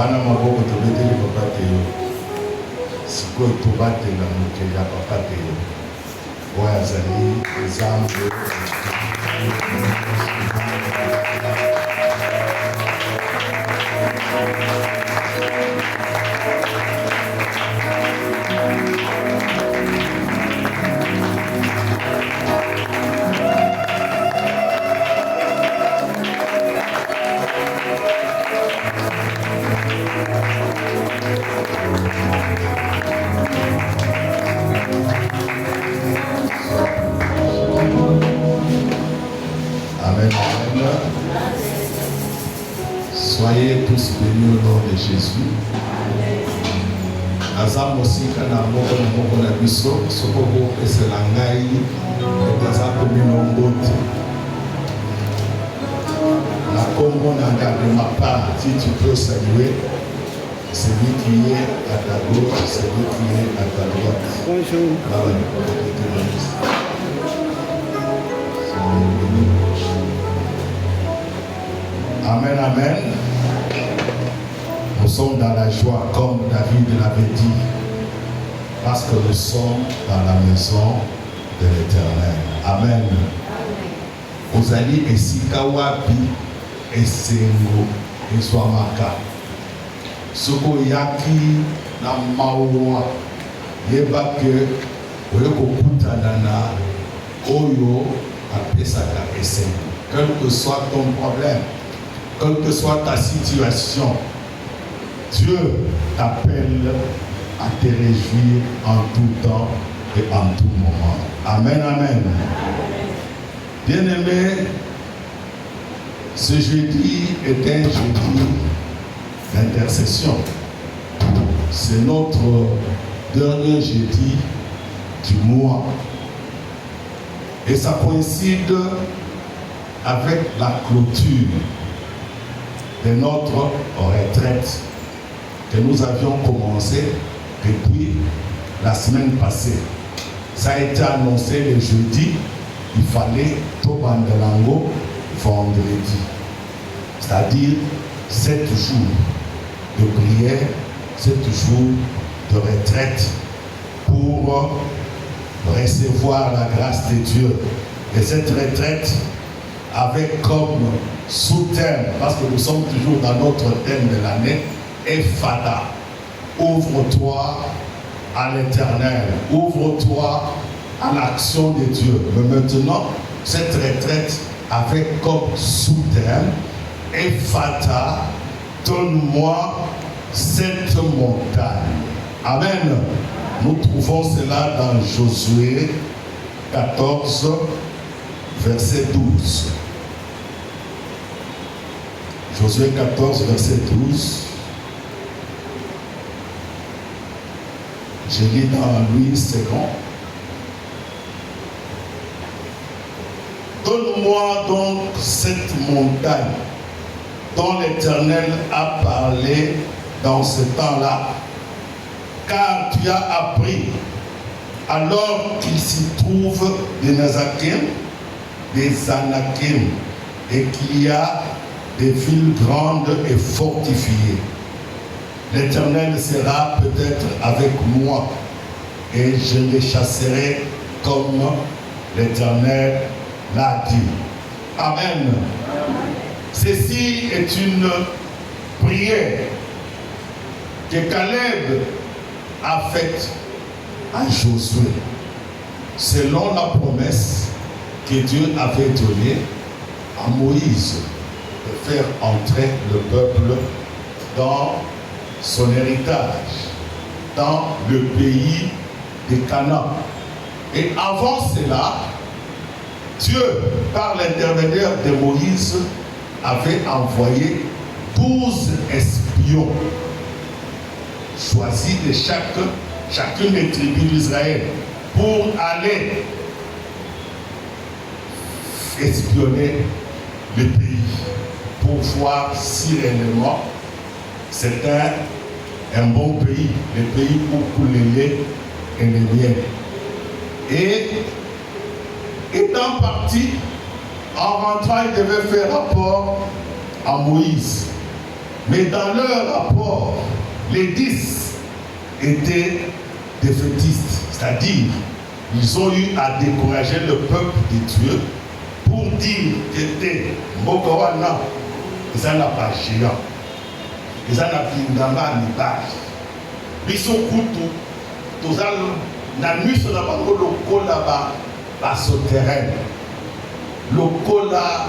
wana maboko tobeteli papa Théo sikoyo tobatela mokili ya papa Théo oyo azali nzambe Soyez tous bénis au nom de Jésus. Naza mosika na moko na biso soko esela ngai naza komino mbote. Na kombo na de ma part, si tu peux saluer celui qui est à ta gauche, celui qui est à ta droite. Bonjour. Amen, amen. Nous sommes dans la joie comme David l'avait dit, parce que nous sommes dans la maison de l'Éternel. Amen. Vous allez esika wapi esengo eswamaka. Soko yaki na mawa yeba ke oyeko kutana na oyo apesaka esengo. Quel que soit ton problème, quelle que soit ta situation, Dieu t'appelle à te réjouir en tout temps et en tout moment. Amen, amen. Bien-aimés, ce jeudi est un jeudi d'intercession. C'est notre dernier jeudi du mois. Et ça coïncide avec la clôture de notre retraite que nous avions commencé depuis la semaine passée. Ça a été annoncé le jeudi, il fallait tout bandelango vendredi. C'est-à-dire 7 jours de prière, 7 jours de retraite pour recevoir la grâce de Dieu. Et cette retraite avec comme sous-thème, parce que nous sommes toujours dans notre thème de l'année, Ephata, ouvre-toi à l'Éternel, ouvre-toi à l'action de Dieu. Mais maintenant, cette retraite avec comme sous-thème, Ephata, donne-moi cette montagne. Amen. Nous trouvons cela dans Josué 14, verset 12. Josué 14, verset 12. Je lis dans Louis II. Donne-moi donc cette montagne dont l'Éternel a parlé dans ce temps-là, car tu as appris alors qu'il s'y trouve des Nazakim, des Anakim, et qu'il y a des villes grandes et fortifiées. L'Éternel sera peut-être avec moi, et je les chasserai comme l'Éternel l'a dit. Amen. Ceci est une prière que Caleb a faite à Josué, selon la promesse que Dieu avait donnée à Moïse de faire entrer le peuple dans son héritage, dans le pays de Canaan. Et avant cela, Dieu, par l'intermédiaire de Moïse, avait envoyé 12 espions choisis de chacune des tribus d'Israël pour aller espionner le pays, pour voir si réellement c'était un bon pays, le pays où coule le lait et le miel. Et étant parti, en rentrant, il devait faire rapport à Moïse. Mais dans leur rapport, les 10 étaient défaitistes. C'est-à-dire, ils ont eu à décourager le peuple de Dieu pour dire que c'était Mokowana, ils n'ont pas géant. Ils n'ont pas pindamba ni bâche. Ils sont coutus. Tous la nuit sur la banque, le col là-bas, la souterraine. Le col là,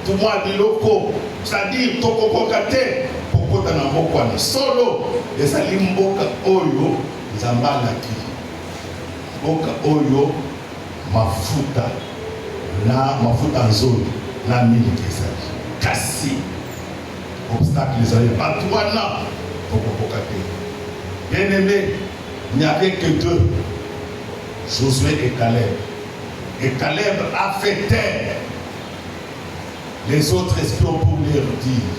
tout le monde dit le col. C'est-à-dire, toko kokate, poko tana Mokowana. Solo, et ça limboka oyo, zambalaki. Mboka oyo, mafuta. Na mafuta nzoni na miliki ezali kasi obstacle ezali bato wana okokoka te. Bien aimé, il n'y avait que deux, Josué et Caleb. Et Caleb a fait taire les autres espions pour leur dire: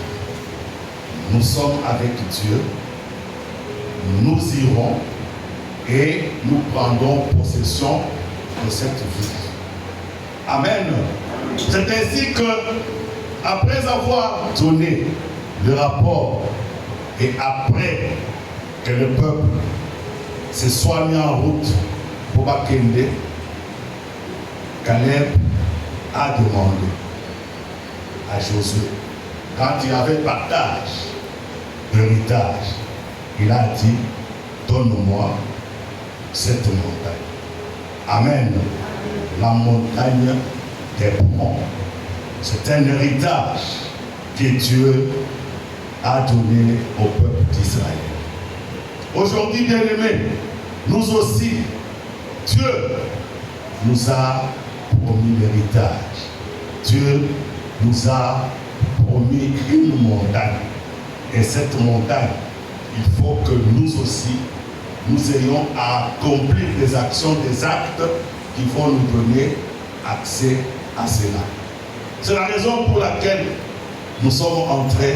nous sommes avec Dieu, nous irons et nous prendrons possession de cette ville. Amen. C'est ainsi que, après avoir donné le rapport et après que le peuple se soit mis en route pour Bakende, Caleb a demandé à Josué, quand il avait partage d'héritage, il a dit: donne-moi cette montagne. Amen. La montagne des bons. C'est un héritage que Dieu a donné au peuple d'Israël. Aujourd'hui, bien aimés, nous aussi, Dieu nous a promis l'héritage. Dieu nous a promis une montagne. Et cette montagne, il faut que nous aussi, nous ayons à accomplir des actions, des actes qui vont nous donner accès à cela. C'est la raison pour laquelle nous sommes entrés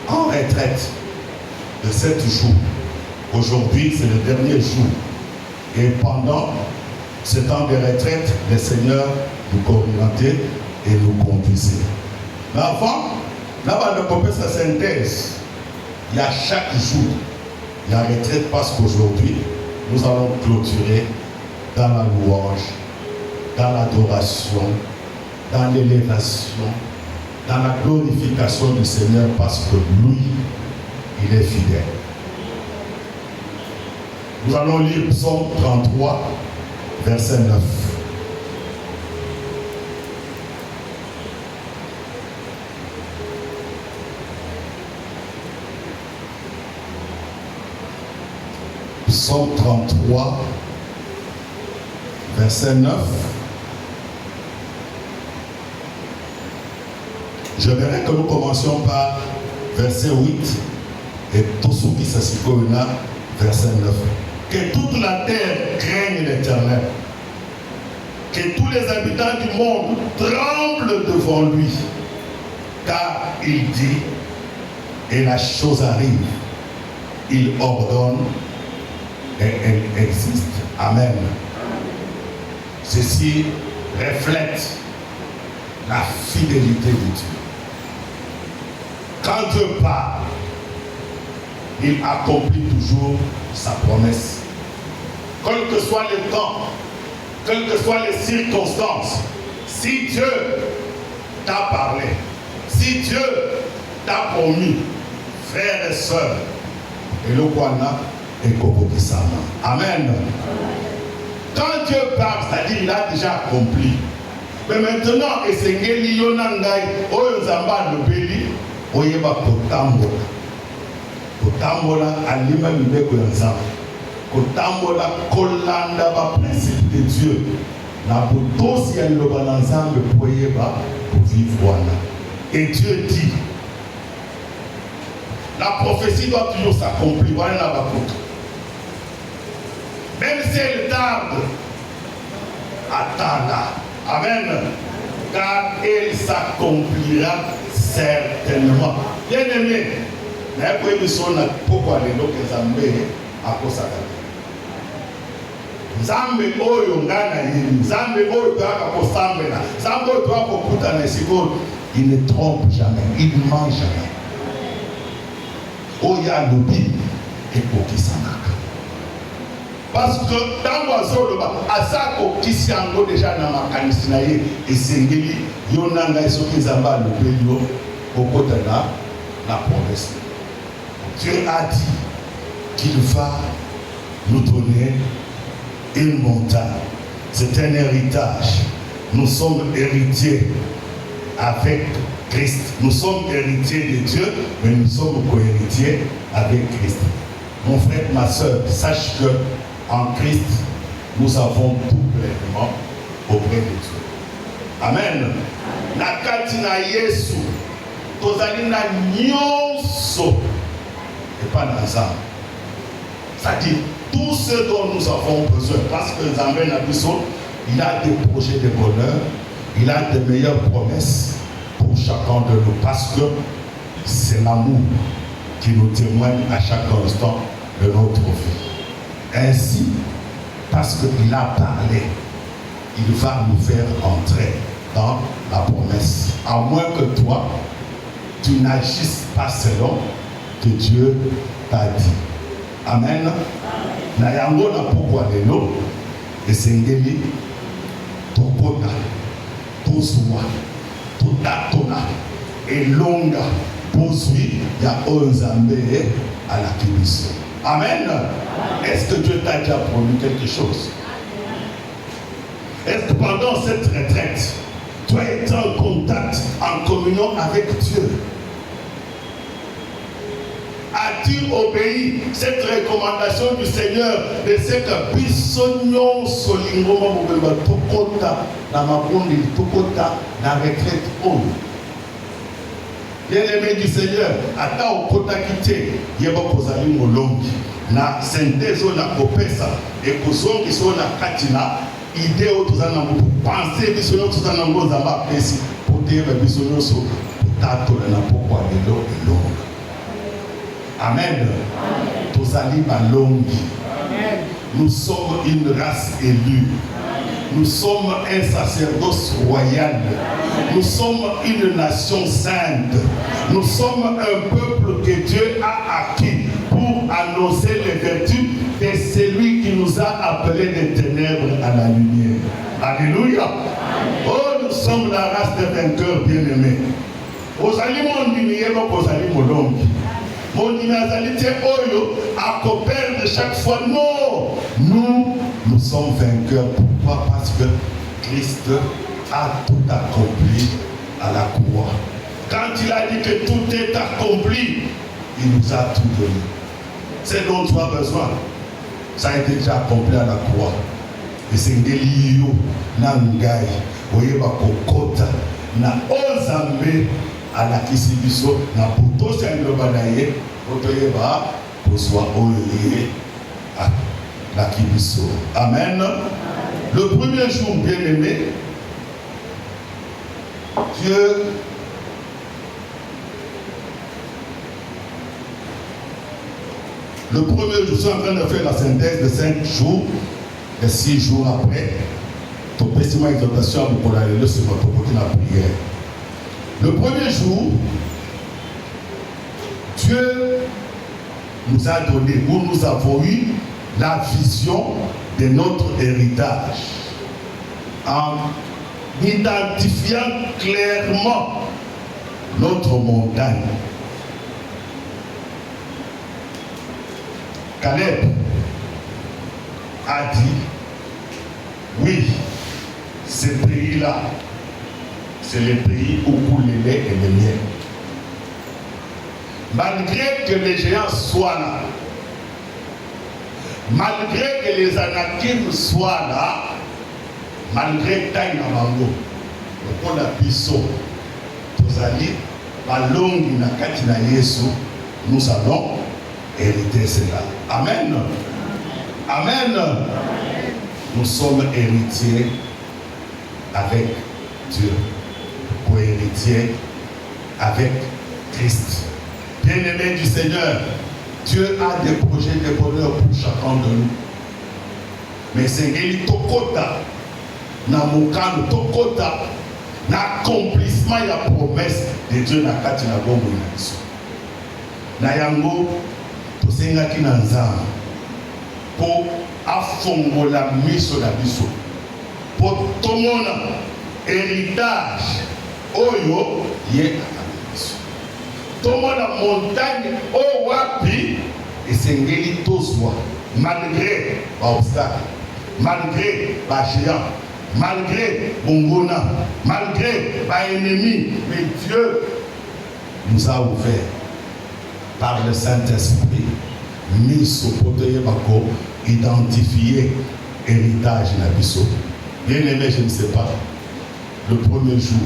en retraite de 7 jours. Aujourd'hui, c'est le dernier jour. Et pendant ce temps de retraite, le Seigneur nous orientait et nous conduisait. Mais avant, là-bas, de couper sa synthèse, il y a chaque jour la retraite parce qu'aujourd'hui, nous allons clôturer dans la louange, dans l'adoration, dans l'élévation, dans la glorification du Seigneur parce que lui, il est fidèle. Nous allons lire Psaume 33, verset 9. Psaume 33, verset 9. Je verrai que nous commencions par verset 8 et Tosuki Sasikouna, verset 9. Que toute la terre craigne l'Éternel. Que tous les habitants du monde tremblent devant lui. Car il dit, et la chose arrive. Il ordonne et elle existe. Amen. Ceci reflète la fidélité de Dieu. Quand Dieu parle, il accomplit toujours sa promesse. Quel que soit le temps, quelles que soient les circonstances, si Dieu t'a parlé, si Dieu t'a promis, frères et sœurs, et le Kwana et Kokokisama. Amen. Quand Dieu parle, c'est-à-dire il a déjà accompli. Mais maintenant, et c'est Ngeli Yonangai, Oyozamba Nobeli, Oyeba Kotambola. Kotambola, Alima Mibeko Yanzam. Kotambola, Kolanda, ba principe de Dieu. Na Botosi Yaloba Nanzambe, Poyeba, pour vivre Wana. Et Dieu dit, la prophétie doit toujours s'accomplir. Voilà la Bakouk. Même si elle tarde, attends-la. Amen. Car elle s'accomplira certainement. Bien aimé, pourquoi les gens à cause Zambe oyo ngana yini, Zambe oyo doit kosambela, Zambe oyo doit kokuta na siko, il ne trompe jamais, il ne ment jamais. oya lobi ekokisanaka. Parce que dans l'oiseau, Asako qui s'y en déjà dans ma canisinaye et Sengeli, Yonanga et Sokizamba le Bélo, au côté de la promesse. Dieu a dit qu'il va nous donner une montagne. C'est un héritage. Nous sommes héritiers avec Christ. Nous sommes héritiers de Dieu, mais nous sommes co-héritiers avec Christ. Mon frère, ma soeur, sache que en Christ, nous avons tout pleinement auprès de Dieu. Amen. Nakati na Yesu, tozali na nyonso et pas dans ça. Ça dit tout ce dont nous avons besoin, parce que Zambé Nabiso, il a des projets de bonheur, il a de meilleures promesses pour chacun de nous, parce que c'est l'amour qui nous témoigne à chaque instant de notre vie. Ainsi, parce qu'il a parlé, il va nous faire entrer dans la promesse. À moins que toi, tu n'agisses pas selon que Dieu t'a dit. Amen. Na yango na pourquoi lelo esengeli tokota toswa totatona elonga pozwi ya Nzambe à la kibiso. Amen. Est-ce que Dieu t'a déjà promis quelque chose? Est-ce que pendant cette retraite, tu as été en contact, en communion avec Dieu? As-tu obéi cette recommandation du Seigneur de ce que Bissonyon Solingoma Mobeba Tokota, na Mabondi Tokota, na retraite on? Bien-aimé du Seigneur, ata okota kite, yeba kozali molongi, na sentezo na kopesa, et kozongi so na katina, idée au tozana mou, penser Bissonyon tozana mou zamba pesi, pour te Bissonyon so, tato na pokwa lelo elonga. Amen. Tozali balongi. Nous sommes une race élue. Nous sommes un sacerdoce royal. Nous sommes une nation sainte. Nous sommes un peuple que Dieu a acquis pour annoncer les vertus de celui qui nous a appelés des ténèbres à la lumière. Alléluia. Oh, nous sommes la race des vainqueurs bien-aimés. Ozali mondimi yeba kozali molongi. Mon inazalité oyo à perdre chaque fois. Non, nous sommes vainqueurs. Pourquoi? Parce que Christ a tout accompli à la croix. Quand il a dit que tout est accompli, il nous a tout donné. C'est dont tu as besoin. Ça a été déjà accompli à la croix. Et c'est Ngelio, Nangai, Oyeba Kokota, Na Ozambe. À la Kisibiso, na Puto Saint-Lobanaye, Otoyeba, Poswa Oye, à la Kibiso. Amen. Le premier jour, bien-aimé, Dieu le premier jour, je suis en train de faire la synthèse de 5 jours, et 6 jours après, ton pessiment exaltation à vous pour sur votre côté la prière. Le premier jour, Dieu nous a donné, où nous avons eu la vision de notre héritage, en identifiant clairement notre montagne. Caleb a dit, oui, ce pays-là, c'est le pays où coule le lait et le miel. Malgré que les géants soient là, malgré que les Anakim soient là, malgré Taïna Mango, le pont d'Abisso, Tozali, Balongi Nakatina Yesu, nous allons hériter cela. Amen. Amen. Nous sommes héritiers avec Dieu. Co-héritier avec Christ. Bien-aimé du Seigneur, Dieu a des projets de bonheur pour chacun de nous. Mais c'est qu'il tokota, na mokano tokota, na accomplissement et la promesse de Dieu na kati na bongo na biso. na yango tosengaki na Nzambe po afongola miso na biso po tomona héritage oyo ye biso tomona montagne o wapi esengeli tozwa malgré baobstacle, malgré bachéant, malgré bongona, malgré l'ennemi, mais Dieu nous a ouvert par le Saint-Esprit, mis au poteau bako, identifié héritage nabiso. Bien aimé, je ne sais pas, le premier jour,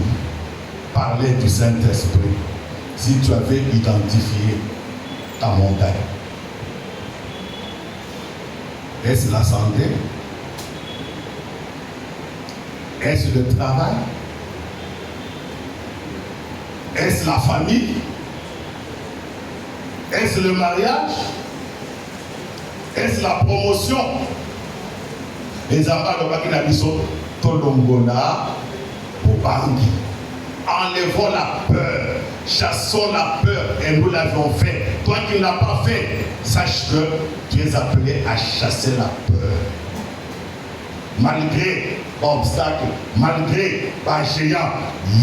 parler du Saint-Esprit, si tu avais identifié ta montagne. Est-ce la santé? Est-ce le travail? Est-ce la famille? Est-ce le mariage? Est-ce la promotion? Les enfants de Bakina Biso, Tolongona, Bobangi. Enlevons la peur, chassons la peur et nous l'avons fait. Toi qui ne l'as pas fait, sache que tu es appelé à chasser la peur. Malgré l'obstacle, malgré les géants,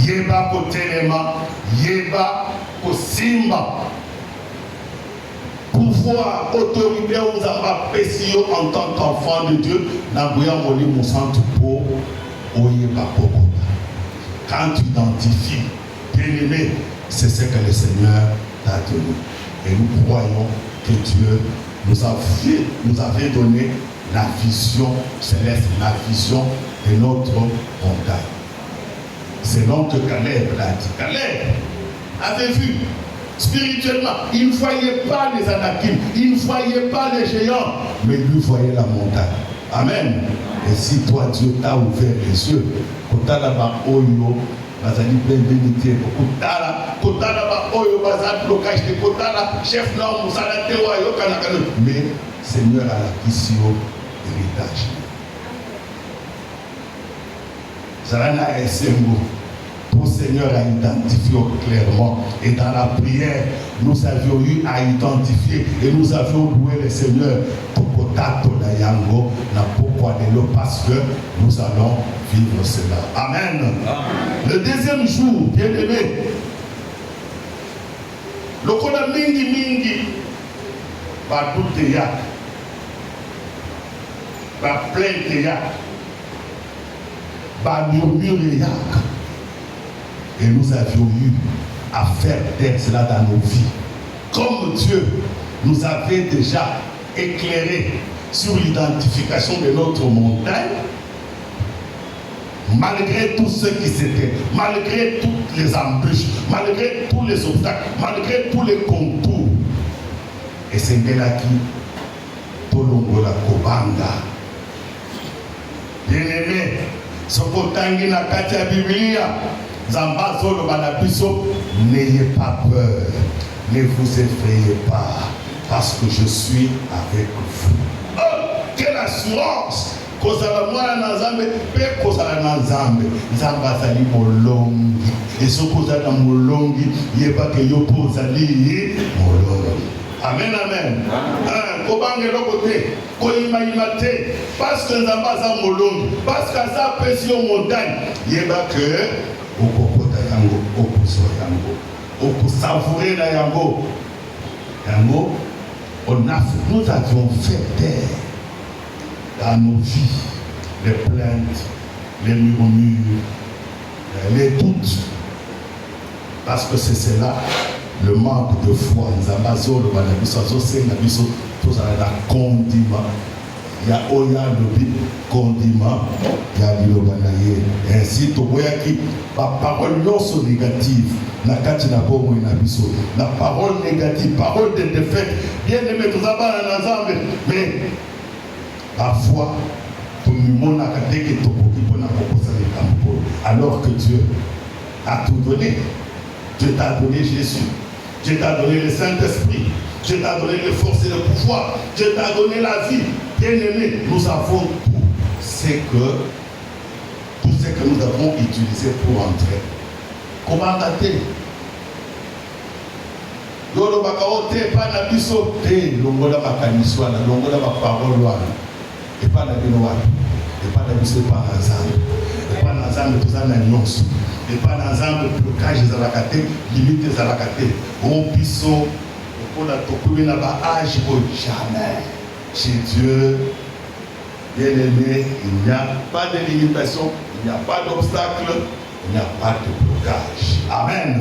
yeba kotelema, yeba kosimba. Pouvoir, autorité, vous avez pécio en tant qu'enfant de Dieu, n'abouya moli monsanto po, oyeba poko. Quand tu identifies, bien aimé, c'est ce que le Seigneur t'a donné. Et nous croyons que Dieu nous avait donné la vision céleste, la vision de notre montagne. C'est donc que Caleb l'a dit. Caleb avait vu spirituellement, il ne voyait pas les Anakim, il ne voyait pas les géants, mais lui voyait la montagne. Amen. Et si toi, Dieu t'a ouvert les yeux, kotala ba oyo bazali benvenité, kotala ba oyo bazali blocage, kotala chef non musala te wa yo kanakano, mais Seigneur a la kisio héritage. Zarana esengo. Pour Seigneur a identifié clairement. Et dans la prière, nous avions eu à identifier et nous avions loué le Seigneur pour Potato Dayango, parce que nous allons vivre cela. Amen. Amen. Le deuxième jour, bien aimé, le Koda Mingi, va tout yak, va plainte yak, va murmurer yak. Et nous avions eu à faire taire cela dans nos vies. Comme Dieu nous avait déjà éclairé sur l'identification de notre montagne, malgré tout ce qui s'était, malgré toutes les embûches, malgré tous les obstacles, malgré tous les contours, et c'est là qui Tolongola Kobanga. Bien-aimé, ce kotangi na katia Biblia. Zambazolo Banabiso, n'ayez pas peur, ne vous effrayez pas, parce que je suis avec vous. Oh, quelle assurance! Kozala mwana na Nzambe, pe kozala na Nzambe. Nzambe azali molongi. Et ce kozala molongi, yeba ke yo pozali molongi. Amen, amen. Kobange lokote, koyima te, parce que Nzambe azali molongi, parce que ça pèse sur montagne, yeba que okokota yango, okoso yango, okosavourer la yango. Yango, nous avions fait taire dans nos vies les plaintes, les murmures, les doutes. Parce que c'est cela, le manque de foi. Nous avons le banabiso, tous à la condiment. Il y a Oya Lobi, condiment, il y a l'Ilobanaye. Ainsi, tu vois qui, la parole non négative, la katina bomo inabiso, la parole négative, parole de défaite, bien aimé, tout ça va dans l'ensemble, mais parfois, tout le monde a dit que tu peux pas, alors que Dieu a tout donné. Dieu t'a donné Jésus, Dieu t'a donné le Saint-Esprit, Dieu t'a donné les forces et le pouvoir, Dieu t'a donné la vie. Bien-aimés, nous avons tout ce que nous avons utilisé pour entrer. Comment dater? Yolo bakaote pas na biso te longola makaniswa na longola ba parole wana. Et pas na bino wana. Et pas na biso pas na nzambe. Et pas na nzambe tozana nyonso. Et pas na nzambe blocage ezalaka te, limite ezalaka te. O biso mpona tokomi na ba âge au jamais. Chez Dieu, bien aimé, il n'y a pas de limitation, il n'y a pas d'obstacle, il n'y a pas de blocage. Amen.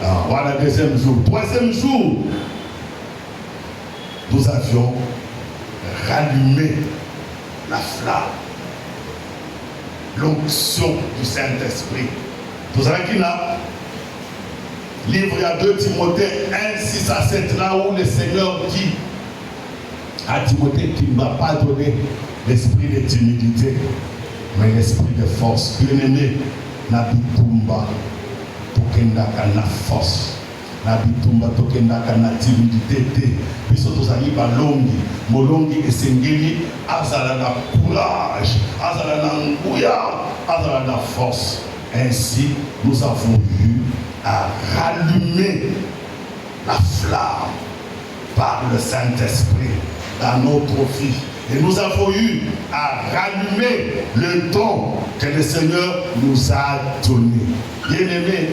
Alors, voilà le deuxième jour. Troisième jour, nous avions rallumé la flamme, l'onction du Saint-Esprit. Vous savez qu'il a livre à 2 Timothée 1, 6 à 7, là où le Seigneur dit à Timothée qu'il ne m'a pas donné l'esprit de timidité, mais l'esprit de force. Bien-aimé, Nabitumba, tokendaka na force. Nabitumba, tokendaka na timidité. Biso tozali balongi, molongi esengeli, azala na courage, azala na nguya, azala na force. Ainsi, nous avons eu à rallumer la flamme par le Saint-Esprit dans notre vie. Et nous avons eu à rallumer le don que le Seigneur nous a donné. Bien-aimés,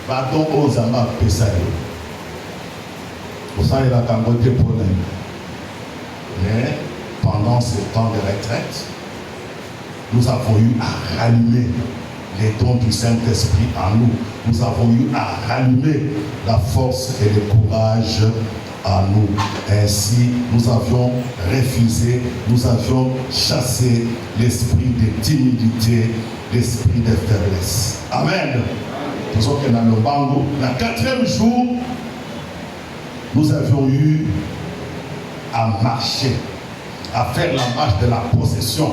pardon aux amas Pesaï. Vous savez, la Cambodia pour nous. Mais pendant ce temps de retraite, nous avons eu à rallumer les dons du Saint-Esprit en nous. Nous avons eu à rallumer la force et le courage à nous. Ainsi, nous avions refusé, nous avions chassé l'esprit de timidité, l'esprit de faiblesse. Amen. Nous sommes dans le bango. Le 4e jour, nous avions eu à marcher, à faire la marche de la possession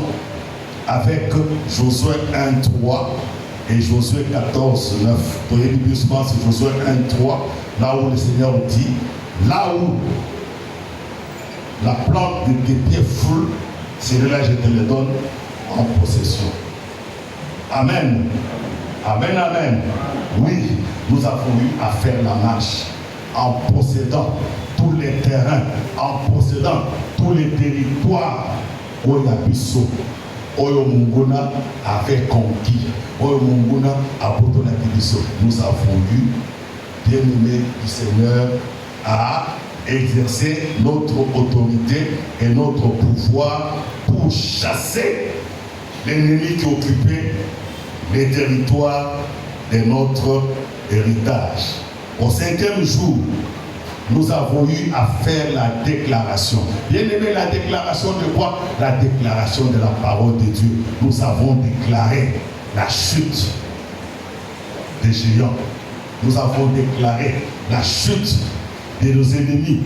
avec Josué 1:3 et Josué 14:9. Pour les doucement, c'est Josué 1:3, là où le Seigneur dit, là où la plante de tes pieds foule, c'est là que je te le donne en possession. Amen. Amen, amen. Oui, nous avons eu à faire la marche en possédant tous les terrains, en possédant tous les territoires où il y a Bissot. Oyo Munguna avait conquis. Oyo Munguna a Botona Bisso. Nous avons eu, bien aimé du Seigneur, à exercer notre autorité et notre pouvoir pour chasser l'ennemi qui occupait les territoires de notre héritage. Au 5e jour, nous avons eu à faire la déclaration. Bien aimé, la déclaration de quoi? La déclaration de la parole de Dieu. Nous avons déclaré la chute des géants. Nous avons déclaré la chute de nos ennemis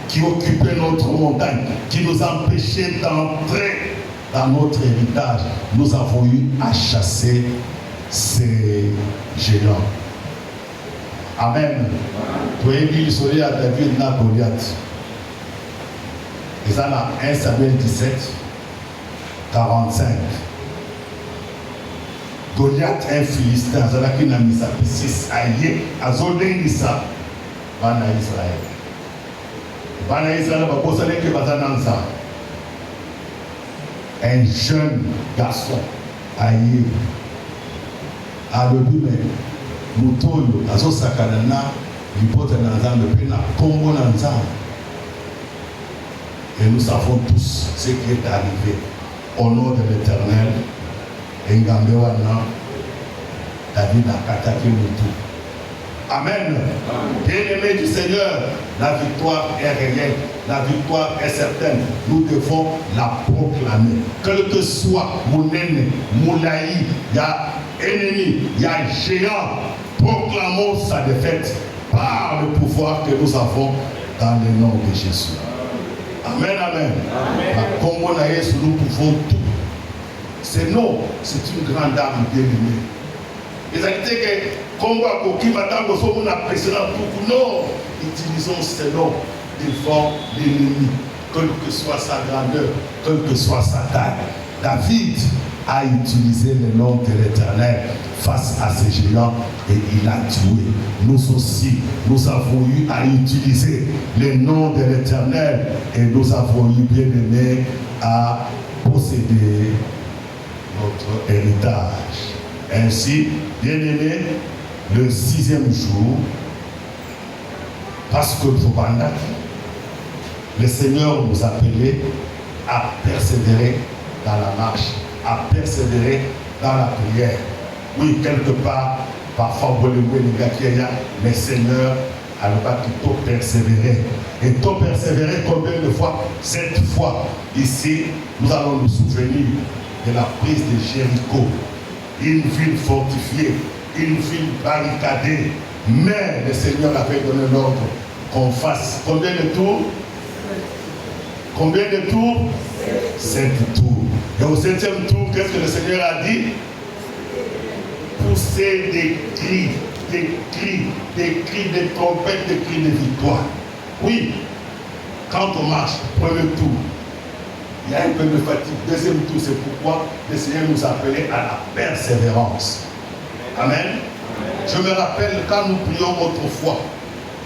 qui occupaient notre montagne, qui nous empêchaient d'entrer dans notre héritage. Nous avons eu à chasser ces géants. Amen. Tu as dit le soleil à David na Goliath. Et ça là, 1 Samuel 17, 45. Goliath, un Philistin, Zalaki na misa, 6 aïe, Azolengisa, Bana Israël. Bana Israël, Bakosale ke Bazananza. Un jeune garçon, aïe, à l'objet même. Mutoyo azosakana na lipota na nzambe pe na kombo na nzambe. Et nous savons tous ce qui est arrivé au nom de l'Éternel. Engambe wana David akataki mutu. Amen. Bien-aimés du Seigneur, la victoire est réelle, la victoire est certaine. Nous devons la proclamer. Quel que soit Mounene, Moulaï, il y a ennemi, il y a géant. Proclamons sa défaite par le pouvoir que nous avons dans le nom de Jésus. Amen, amen. Comme on a dit, nous pouvons tout. C'est non, c'est une grande arme bien-aimée. Les activités que Congo a coquille, madame, nous avons précédent pour non, utilisons ce nom devant l'ennemi, quelle que soit sa grandeur, quelle que soit sa taille. David a utilisé le nom de l'Éternel face à ces géants et il a tué. Nous aussi, nous avons eu à utiliser le nom de l'Éternel et nous avons eu, bien aimé, à posséder notre héritage. Ainsi, bien aimé, le 6e jour, parce que le Seigneur nous appelait à persévérer dans la marche, à persévérer dans la prière. Oui, quelque part, parfois, le Seigneur a le pas tout persévérer. Et tout persévérer combien de fois? 7 fois. Ici, nous allons nous souvenir de la prise de Jéricho. Une ville fortifiée, une ville barricadée. Mais le Seigneur avait donné l'ordre qu'on fasse combien de tours? Combien de tours? 7 tours. Et au 7e tour, qu'est-ce que le Seigneur a dit? Pousser des cris, des trompettes, des cris de victoire. Oui, quand on marche, premier tour, il y a un peu de fatigue. Deuxième tour, c'est pourquoi le Seigneur nous appelait à la persévérance. Amen. Je me rappelle quand nous prions autrefois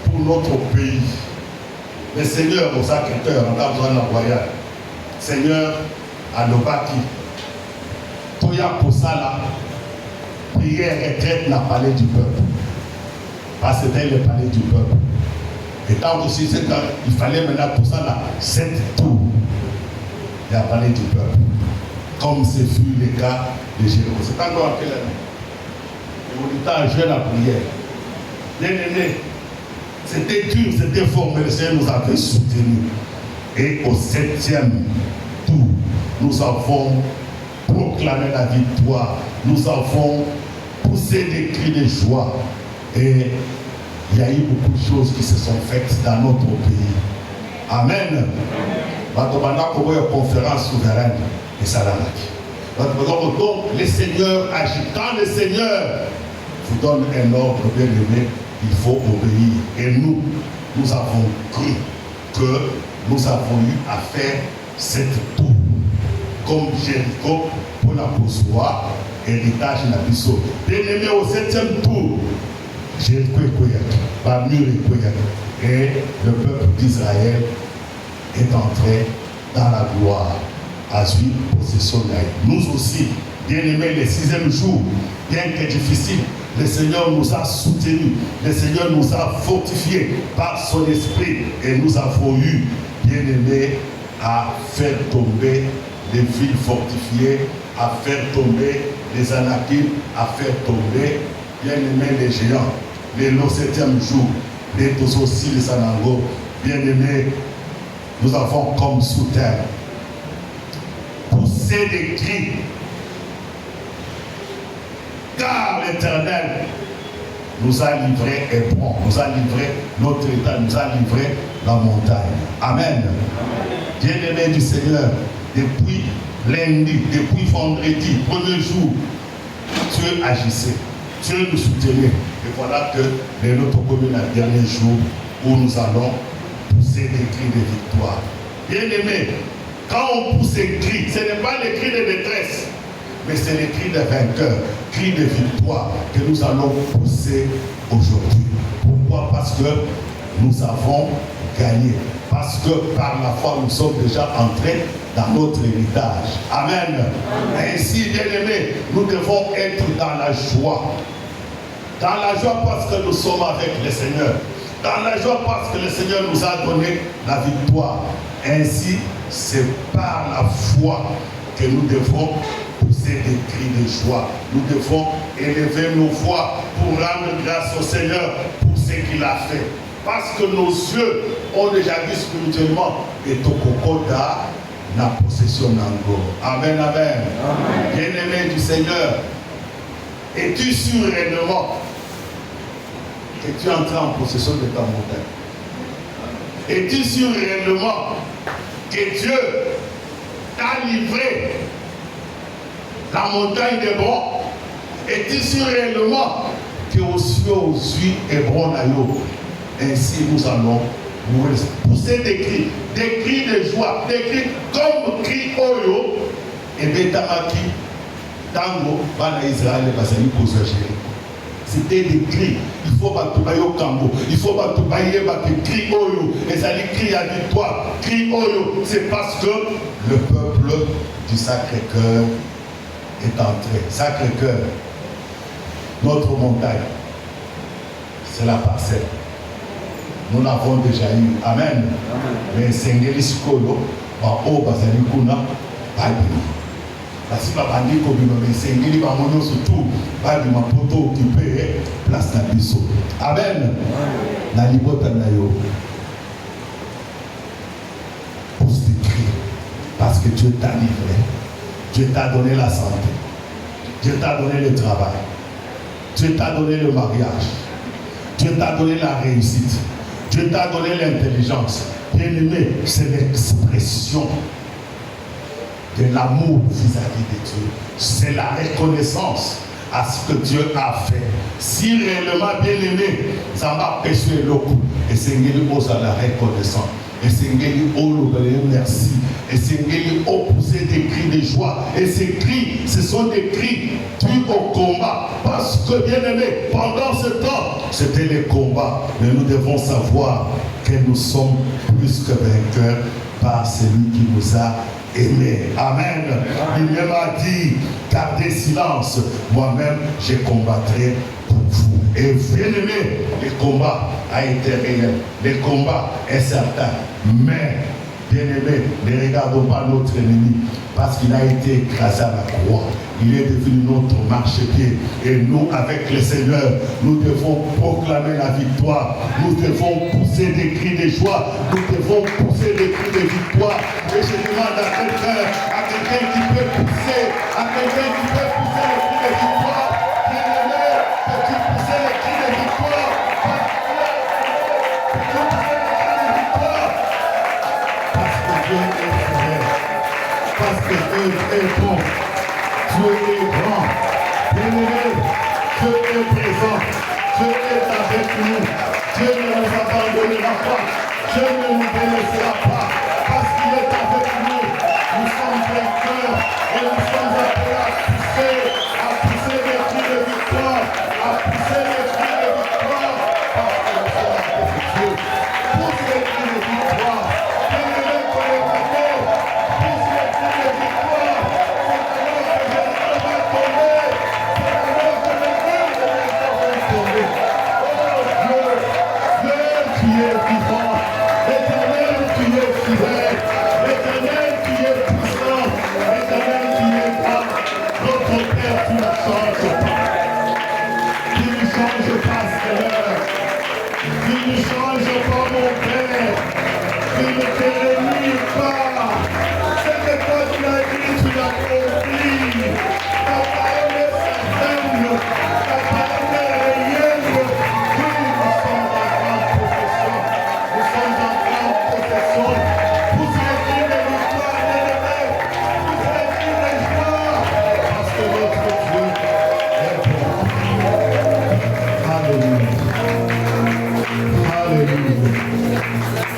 pour notre pays. Le Seigneur au Sacré-Cœur, on a besoin d'un royal. Seigneur, à Lobaki, Toya Kosala, prière retraite n'a parlé du peuple. Parce que c'était le palais du peuple. Et tant aussi, il fallait maintenant pour ça là, 7 tours. Il a parlé du peuple. Comme ce fut le cas de Jéricho. C'est encore à quelle année? On était en jeune à prière. Bien aimé, c'était dur, c'était fort, mais le Seigneur nous avait soutenus. Et au 7e tour, nous avons proclamé la victoire. Nous avons poussé des cris de joie. Et il y a eu beaucoup de choses qui se sont faites dans notre pays. Amen. Nous avons une conférence souveraine et ça l'a marqué. Donc, le Seigneur agit. Quand le Seigneur vous donne un ordre bien aimé, il faut obéir. Et nous avons cru que nous avons eu à faire cette tour. Comme Jéricho, pour la poursuivre, héritage de la Bissau. Bien aimé, au 7e tour, Jéricho est par mur et le peuple d'Israël est entré dans la gloire, à suivre possession d'Aïe. Nous aussi, bien aimés, le 6e jour, bien que difficile, le Seigneur nous a soutenus, le Seigneur nous a fortifiés par son esprit et nous avons eu, bien aimés, à faire tomber les villes fortifiées, à faire tomber les Anakim, à faire tomber, bien aimés, les géants. Le 7e jour, les tous aussi les Sanango, bien aimés, nous avons comme sous-terre poussé des cris, car l'Éternel nous a livré Hébron, nous a livré notre État, nous a livré la montagne. Amen. Bien-aimés du Seigneur, depuis lundi, depuis vendredi, premier jour, Dieu agissait, Dieu nous soutenait. Et voilà que les notre commune a le dernier jour où nous allons pousser des cris de victoire. Bien-aimés, quand on pousse des cris, ce n'est pas les cris de détresse, mais c'est les cris de vainqueur, cris de victoire que nous allons pousser aujourd'hui. Pourquoi? Parce que nous avons gagné. Parce que par la foi, nous sommes déjà entrés dans notre héritage. Amen. Ainsi, bien-aimés, nous devons être dans la joie. Dans la joie parce que nous sommes avec le Seigneur. Dans la joie parce que le Seigneur nous a donné la victoire. Ainsi, c'est par la foi que nous devons pousser des cris de joie. Nous devons élever nos voix pour rendre grâce au Seigneur pour ce qu'il a fait. Parce que nos yeux ont déjà vu spirituellement et Tokokoda la possession d'Ango. Amen, amen. Bien-aimé du Seigneur, es-tu sûr réellement que tu es entré en possession de ta montagne? Es-tu sûr réellement que Dieu t'a livré la montagne d'Hébron? Es-tu sûr réellement que aux yeux Hébron Ayo? Ainsi nous allons nous pousser des cris de joie, des cris comme cri Oyo et Betamaki, Tango, Bana Israël et Basani Kosa Jéricho. c'était des cris. Il faut batubayer au Cambo. Il faut batubayer des cris oyo. Et ça dit cri à victoire. Cri oyo. C'est parce que le peuple du Sacré-Cœur est entré. Sacré-Cœur, notre montagne, c'est la parcelle. Nous l'avons déjà eu. Amen. Mais Sengeli Skolo, Bao Bazali Kuna, Babi. Parce que Babandi Kobino, mais Sengeli Bamono surtout, Babi Mapoto occupé place Nabiso. Amen. Nalibota Nayo. Pousse des cris. Parce que Dieu t'a livré. Dieu t'a donné la santé. Dieu t'a donné le travail. Dieu t'a donné le mariage. Dieu t'a donné la réussite. Dieu t'a donné l'intelligence. Bien-aimé, c'est l'expression de l'amour vis-à-vis de Dieu. C'est la reconnaissance à ce que Dieu a fait. Si réellement, bien-aimé, ça m'a péché le coup. Et c'est la reconnaissance. Et c'est merci. Et c'est pousser des cris de joie. Et ces cris, ce sont des cris dus au combat. Parce que, bien-aimé, pendant ce temps, c'était les combats. Mais nous devons savoir que nous sommes plus que vainqueurs par celui qui nous a aimés. Amen. Lui-même a dit, gardez silence. Moi-même, je combattrai pour vous. Et bien-aimé, le combat a été réel. Le combat est certain. Mais, bien-aimé, ne regardons pas notre ennemi parce qu'il a été écrasé à la croix. Il est devenu notre marchepied. Et nous, avec le Seigneur, nous devons proclamer la victoire. Nous devons pousser des cris de joie. Nous devons pousser des cris de victoire. Et je demande à quelqu'un qui peut pousser, à quelqu'un qui peut pousser les cris de victoire. Bien-aimé, peux-tu pousser les cris de victoire? Parce que Dieu est bon, Dieu est grand, bien-aimé, Dieu est présent, Dieu est avec nous, Dieu ne nous abandonnera pas, Dieu ne nous délaissera pas, parce qu'il est avec nous, nous sommes vainqueurs et nous sommes appelés à pousser les cris de victoire, à pousser les cris de victoire, parce que nous sommes avec Dieu. Pousse les cris de victoire, bien-aimé, connectez, pousse les cris de victoire.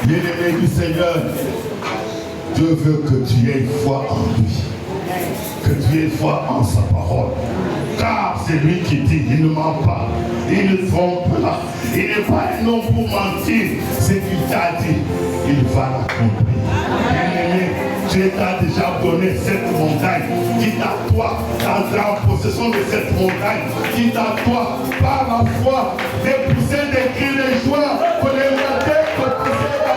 Bien-aimé du Seigneur, Dieu veut que tu aies foi en lui, que tu aies foi en sa parole. Car c'est lui qui dit, il ne ment pas, il ne trompe pas, il n'est pas un homme pour mentir. Ce qu'il t'a dit, il va l'accomplir. Bien-aimé, Dieu t'a déjà donné cette montagne. Quitte à toi d'entrer en possession de cette montagne. Quitte à toi, par la foi, de pousser des cris de joie pour les monter, pour pousser la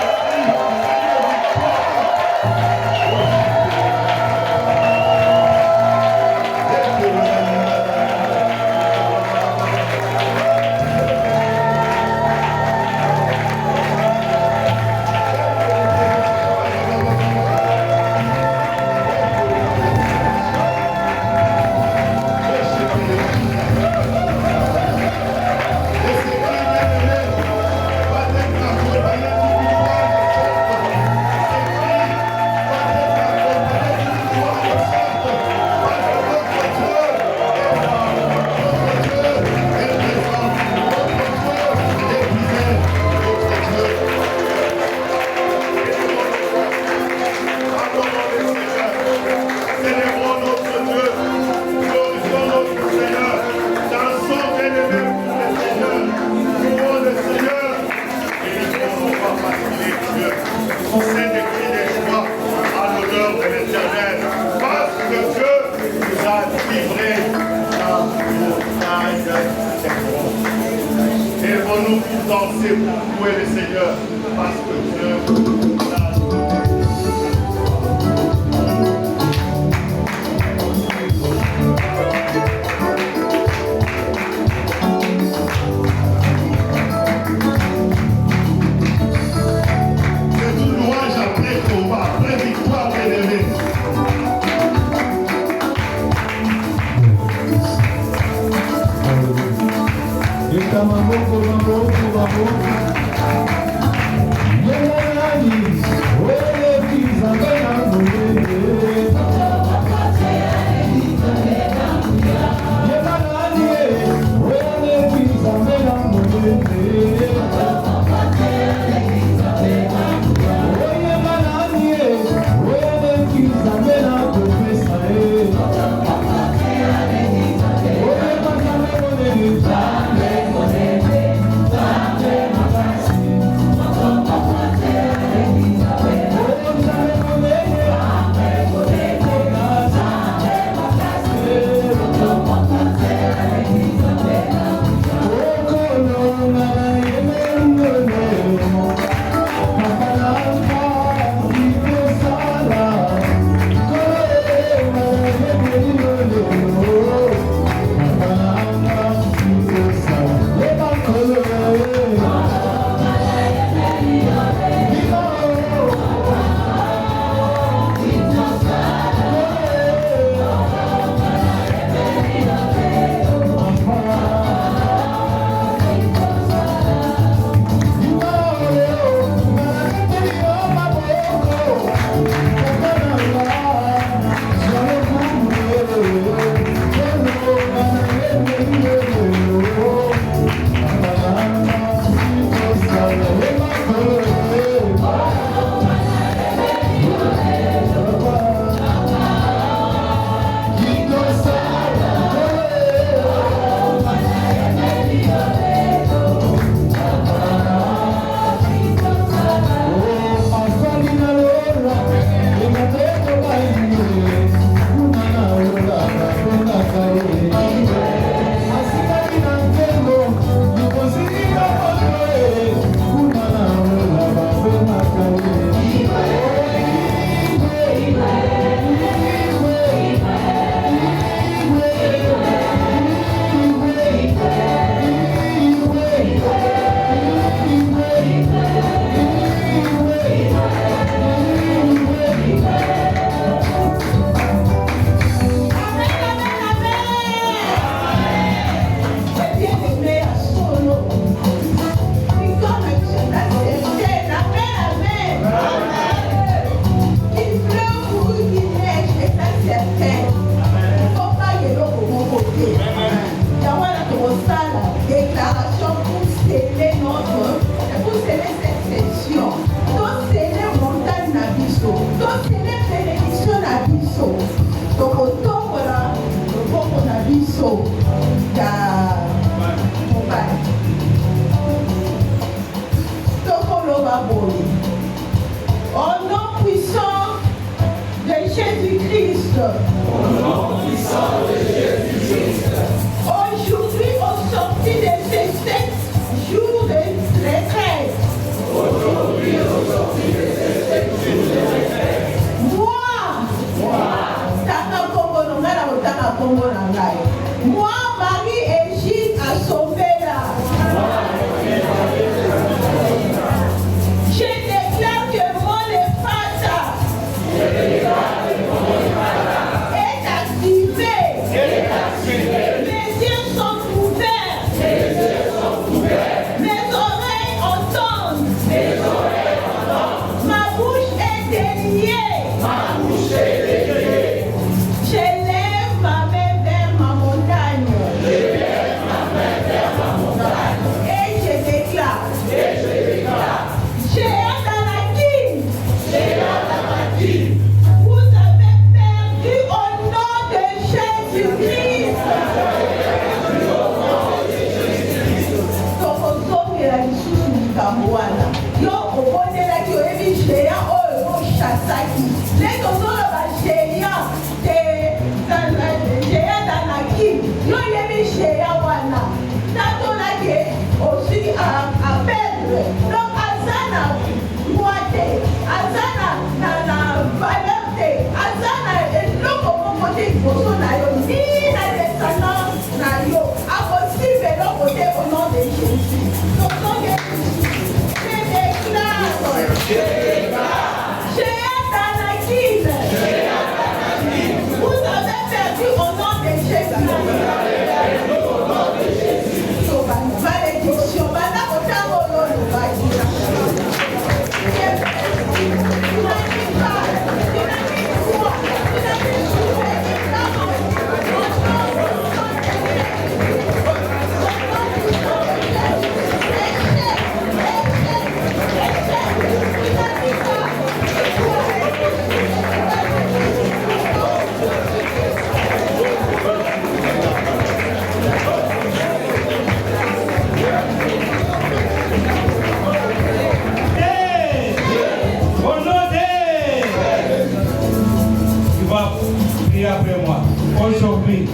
danser pour louer le Seigneur parce que Dieu l'a. Au nom puissant de Jésus-Christ. Aujourd'hui, au sortir de ces 7 jours de retraite. Moi, Marie-Égide Assombela, je déclare que mon Epata est activé. Mes yeux sont ouverts. Mes oreilles entendent. Ma bouche est déliée. Je lève ma main vers ma montagne. Et je déclare. Géant d'Anakim. Vous avez perdu au nom de Jésus-Christ. Tokozongela lisusu likambo wana. Yo obondelaki oyebi géant oyo ochassaki. Nde tozoloba géant d'Anakim. Yo oyebi géant wana. Tatolaki aussi appel Vous avez perdu au nom de Jésus. Malédiction. Priez après moi. Aujourd'hui,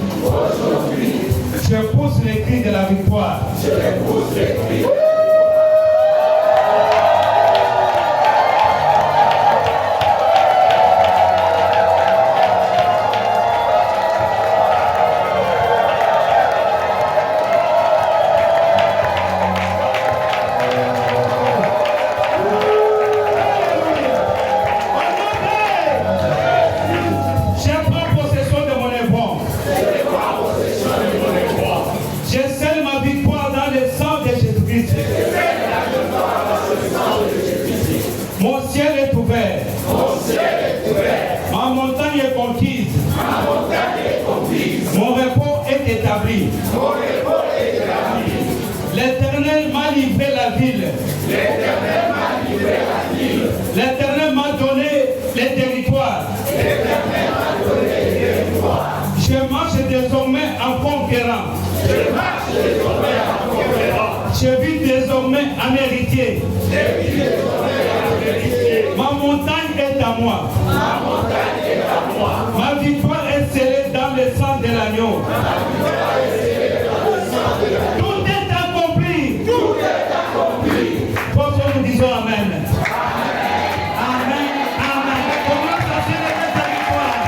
je pousse les cris de la victoire. Mon ciel est ouvert. Ma montagne est conquise. Mon repos est établi. L'Éternel m'a livré la ville. L'Éternel m'a donné les territoires. Je marche désormais en conquérant. Je vis désormais en héritier. Ma montagne est à moi. Ma victoire est scellée dans le sang de l'agneau. Tout est accompli. Pour que nous disons Amen. Amen. Amen. Commence à célébrer ta victoire.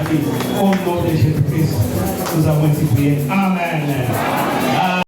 Au nom de Jésus-Christ, nous avons été priés. Amen.